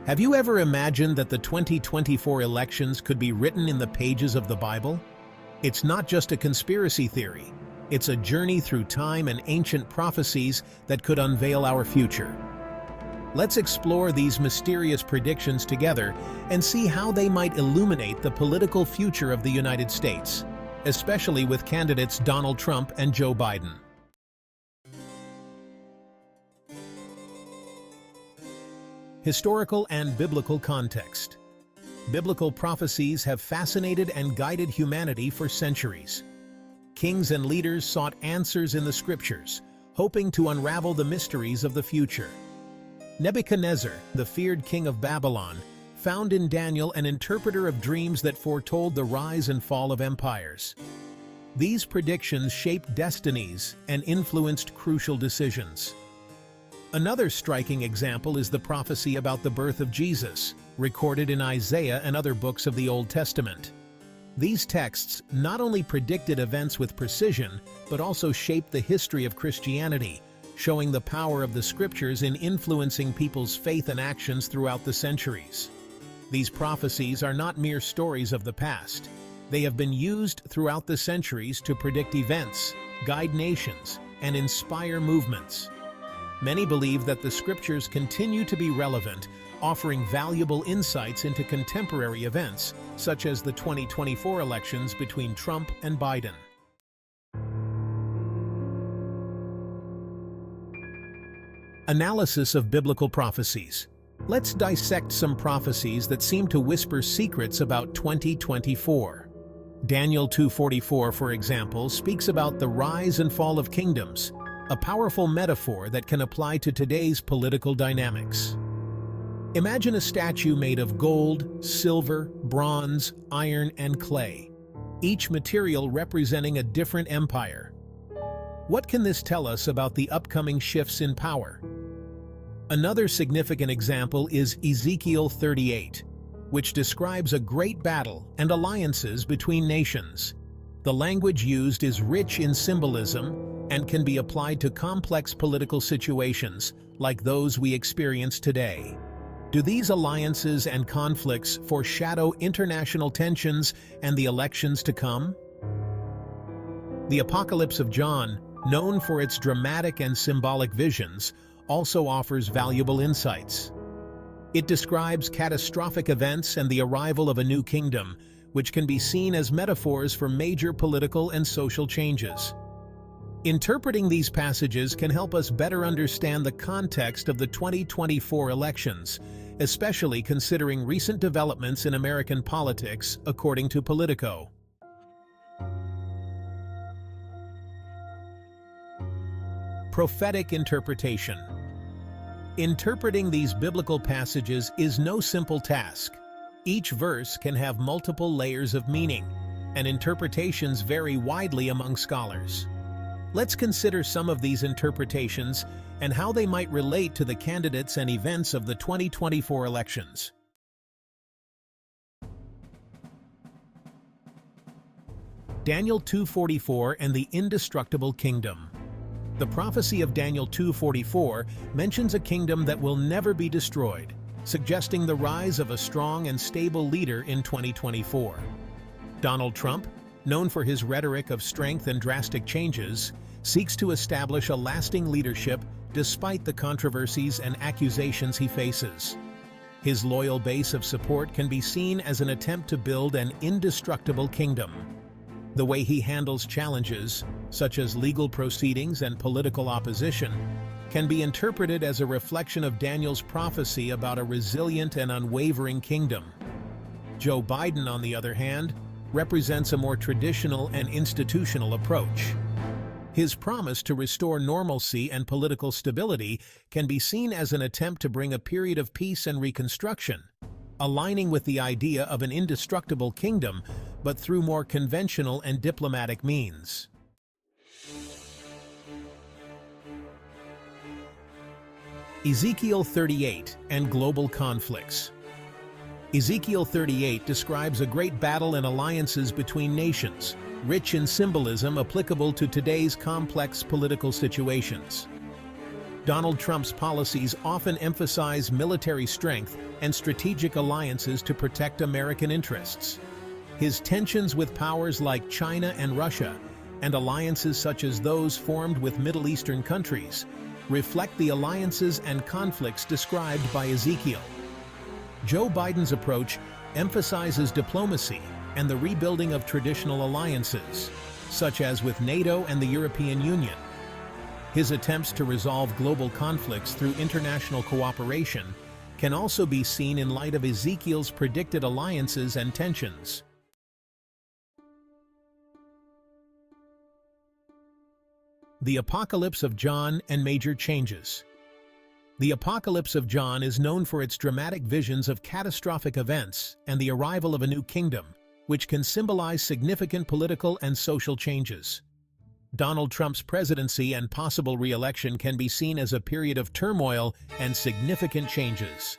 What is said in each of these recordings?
Have you ever imagined that the 2024 elections could be written in the pages of the Bible? It's not just a conspiracy theory. It's a journey through time and ancient prophecies that could unveil our future. Let's explore these mysterious predictions together and see how they might illuminate the political future of the United States, especially with candidates Donald Trump and Joe Biden. Historical and biblical context. Biblical prophecies have fascinated and guided humanity for centuries. Kings and leaders sought answers in the scriptures, hoping to unravel the mysteries of the future. Nebuchadnezzar, the feared king of Babylon, found in Daniel an interpreter of dreams that foretold the rise and fall of empires. These predictions shaped destinies and influenced crucial decisions. Another striking example is the prophecy about the birth of Jesus, recorded in Isaiah and other books of the Old Testament. These texts not only predicted events with precision, but also shaped the history of Christianity, showing the power of the scriptures in influencing people's faith and actions throughout the centuries. These prophecies are not mere stories of the past. They have been used throughout the centuries to predict events, guide nations, and inspire movements. Many believe that the scriptures continue to be relevant, offering valuable insights into contemporary events, such as the 2024 elections between Trump and Biden. Analysis of biblical prophecies. Let's dissect some prophecies that seem to whisper secrets about 2024. Daniel 2:44, for example, speaks about the rise and fall of kingdoms, a powerful metaphor that can apply to today's political dynamics. Imagine a statue made of gold, silver, bronze, iron, and clay, each material representing a different empire. What can this tell us about the upcoming shifts in power? Another significant example is Ezekiel 38, which describes a great battle and alliances between nations. The language used is rich in symbolism and can be applied to complex political situations like those we experience today. Do these alliances and conflicts foreshadow international tensions and the elections to come? The Apocalypse of John, known for its dramatic and symbolic visions, also offers valuable insights. It describes catastrophic events and the arrival of a new kingdom, which can be seen as metaphors for major political and social changes. Interpreting these passages can help us better understand the context of the 2024 elections, especially considering recent developments in American politics, according to Politico. Prophetic interpretation. Interpreting these biblical passages is no simple task. Each verse can have multiple layers of meaning, and interpretations vary widely among scholars. Let's consider some of these interpretations and how they might relate to the candidates and events of the 2024 elections. Daniel 2:44 and the indestructible kingdom. The prophecy of Daniel 2:44 mentions a kingdom that will never be destroyed, suggesting the rise of a strong and stable leader in 2024. Donald Trump, known for his rhetoric of strength and drastic changes, seeks to establish a lasting leadership despite the controversies and accusations he faces. His loyal base of support can be seen as an attempt to build an indestructible kingdom. The way he handles challenges, such as legal proceedings and political opposition, can be interpreted as a reflection of Daniel's prophecy about a resilient and unwavering kingdom. Joe Biden, on the other hand, represents a more traditional and institutional approach. His promise to restore normalcy and political stability can be seen as an attempt to bring a period of peace and reconstruction, aligning with the idea of an indestructible kingdom, but through more conventional and diplomatic means. Ezekiel 38 and global conflicts. Ezekiel 38 describes a great battle and alliances between nations, rich in symbolism applicable to today's complex political situations. Donald Trump's policies often emphasize military strength and strategic alliances to protect American interests. His tensions with powers like China and Russia, and alliances such as those formed with Middle Eastern countries, reflect the alliances and conflicts described by Ezekiel. Joe Biden's approach emphasizes diplomacy and the rebuilding of traditional alliances, such as with NATO and the European Union. His attempts to resolve global conflicts through international cooperation can also be seen in light of Ezekiel's predicted alliances and tensions. The Apocalypse of John and Major Changes. The Apocalypse of John is known for its dramatic visions of catastrophic events and the arrival of a new kingdom, which can symbolize significant political and social changes. Donald Trump's presidency and possible re-election can be seen as a period of turmoil and significant changes,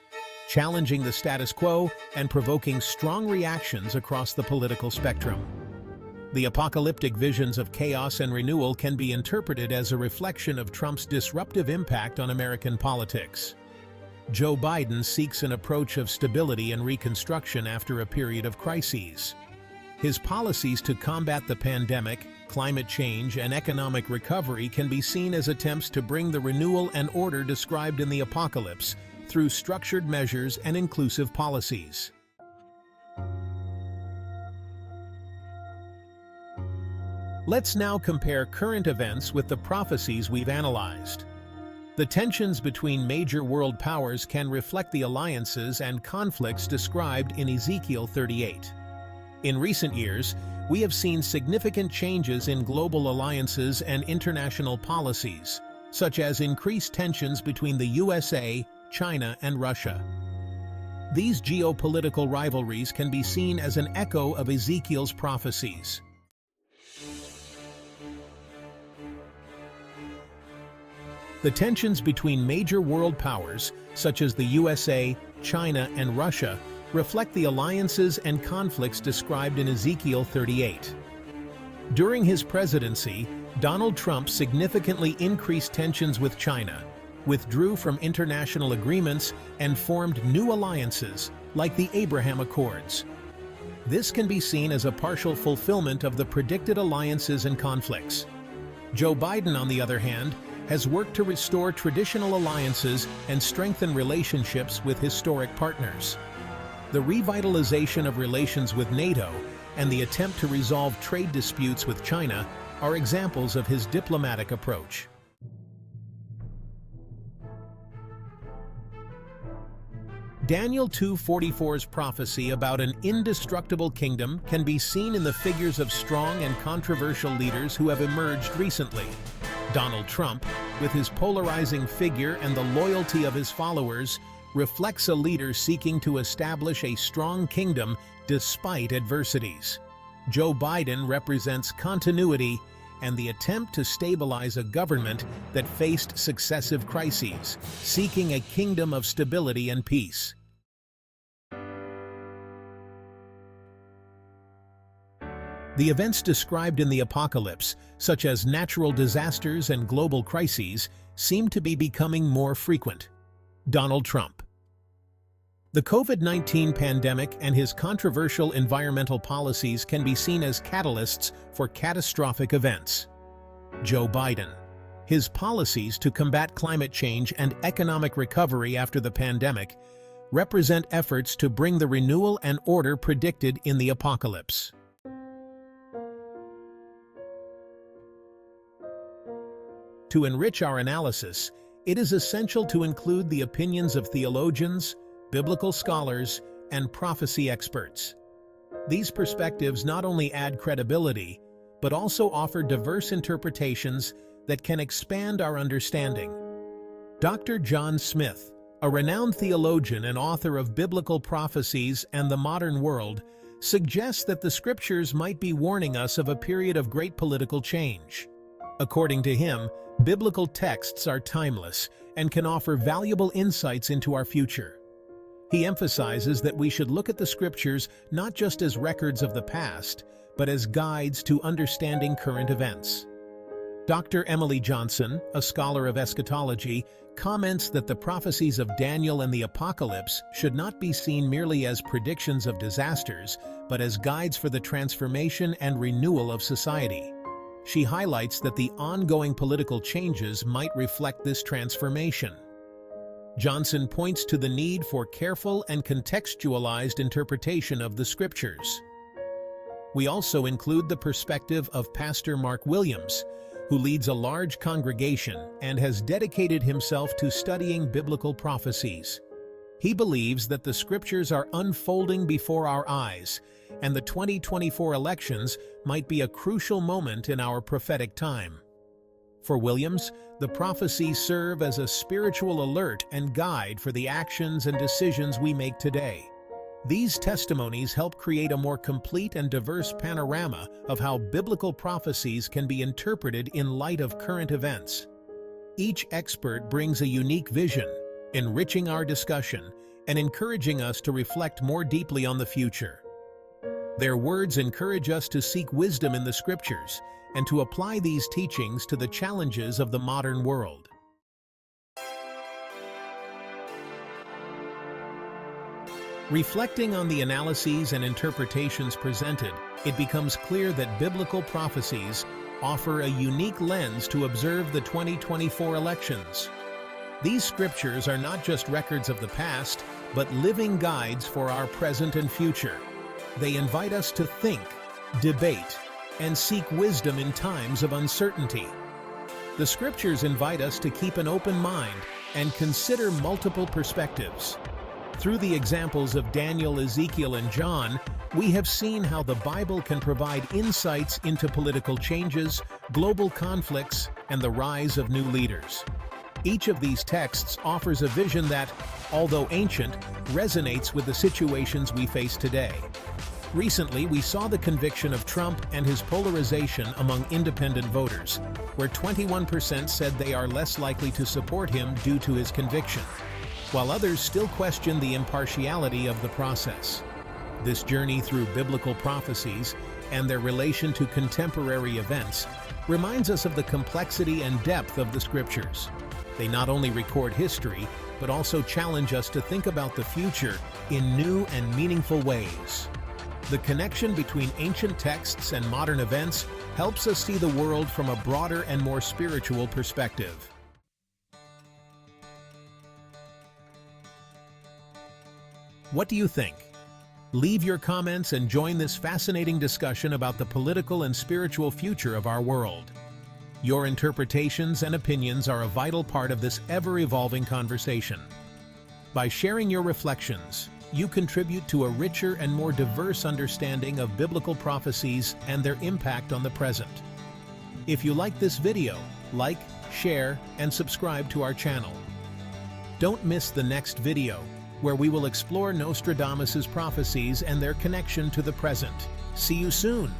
challenging the status quo and provoking strong reactions across the political spectrum. The apocalyptic visions of chaos and renewal can be interpreted as a reflection of Trump's disruptive impact on American politics. Joe Biden seeks an approach of stability and reconstruction after a period of crises. His policies to combat the pandemic, climate change, and economic recovery can be seen as attempts to bring the renewal and order described in the apocalypse through structured measures and inclusive policies. Let's now compare current events with the prophecies we've analyzed. The tensions between major world powers can reflect the alliances and conflicts described in Ezekiel 38. In recent years, we have seen significant changes in global alliances and international policies, such as increased tensions between the USA, China, and Russia. These geopolitical rivalries can be seen as an echo of Ezekiel's prophecies. The tensions between major world powers, such as the USA, China, and Russia, reflect the alliances and conflicts described in Ezekiel 38. During his presidency, Donald Trump significantly increased tensions with China, withdrew from international agreements, and formed new alliances, like the Abraham Accords. This can be seen as a partial fulfillment of the predicted alliances and conflicts. Joe Biden, on the other hand, has worked to restore traditional alliances and strengthen relationships with historic partners. The revitalization of relations with NATO and the attempt to resolve trade disputes with China are examples of his diplomatic approach. Daniel 2:44's prophecy about an indestructible kingdom can be seen in the figures of strong and controversial leaders who have emerged recently. Donald Trump, with his polarizing figure and the loyalty of his followers, reflects a leader seeking to establish a strong kingdom despite adversities. Joe Biden represents continuity and the attempt to stabilize a government that faced successive crises, seeking a kingdom of stability and peace. The events described in the apocalypse, such as natural disasters and global crises, seem to be becoming more frequent. Donald Trump. The COVID-19 pandemic and his controversial environmental policies can be seen as catalysts for catastrophic events. Joe Biden. His policies to combat climate change and economic recovery after the pandemic represent efforts to bring the renewal and order predicted in the apocalypse. To enrich our analysis, it is essential to include the opinions of theologians, biblical scholars, and prophecy experts. These perspectives not only add credibility, but also offer diverse interpretations that can expand our understanding. Dr. John Smith, a renowned theologian and author of Biblical Prophecies and the Modern World, suggests that the scriptures might be warning us of a period of great political change. According to him, biblical texts are timeless and can offer valuable insights into our future. He emphasizes that we should look at the scriptures not just as records of the past, but as guides to understanding current events. Dr. Emily Johnson, a scholar of eschatology, comments that the prophecies of Daniel and the Apocalypse should not be seen merely as predictions of disasters, but as guides for the transformation and renewal of society. She highlights that the ongoing political changes might reflect this transformation. Johnson points to the need for careful and contextualized interpretation of the Scriptures. We also include the perspective of Pastor Mark Williams, who leads a large congregation and has dedicated himself to studying biblical prophecies. He believes that the Scriptures are unfolding before our eyes, and the 2024 elections might be a crucial moment in our prophetic time. For Williams, the prophecies serve as a spiritual alert and guide for the actions and decisions we make today. These testimonies help create a more complete and diverse panorama of how biblical prophecies can be interpreted in light of current events. Each expert brings a unique vision, enriching our discussion and encouraging us to reflect more deeply on the future. Their words encourage us to seek wisdom in the Scriptures and to apply these teachings to the challenges of the modern world. Reflecting on the analyses and interpretations presented, it becomes clear that biblical prophecies offer a unique lens to observe the 2024 elections. These scriptures are not just records of the past, but living guides for our present and future. They invite us to think, debate, and seek wisdom in times of uncertainty. The scriptures invite us to keep an open mind and consider multiple perspectives. Through the examples of Daniel, Ezekiel, and John, we have seen how the Bible can provide insights into political changes, global conflicts, and the rise of new leaders. Each of these texts offers a vision that, although ancient, resonates with the situations we face today. Recently, we saw the conviction of Trump and his polarization among independent voters, where 21% said they are less likely to support him due to his conviction, while others still question the impartiality of the process. This journey through biblical prophecies and their relation to contemporary events reminds us of the complexity and depth of the Scriptures. They not only record history, but also challenge us to think about the future in new and meaningful ways. The connection between ancient texts and modern events helps us see the world from a broader and more spiritual perspective. What do you think? Leave your comments and join this fascinating discussion about the political and spiritual future of our world. Your interpretations and opinions are a vital part of this ever-evolving conversation. By sharing your reflections, you contribute to a richer and more diverse understanding of biblical prophecies and their impact on the present. If you like this video, like, share, and subscribe to our channel. Don't miss the next video, where we will explore Nostradamus' prophecies and their connection to the present. See you soon!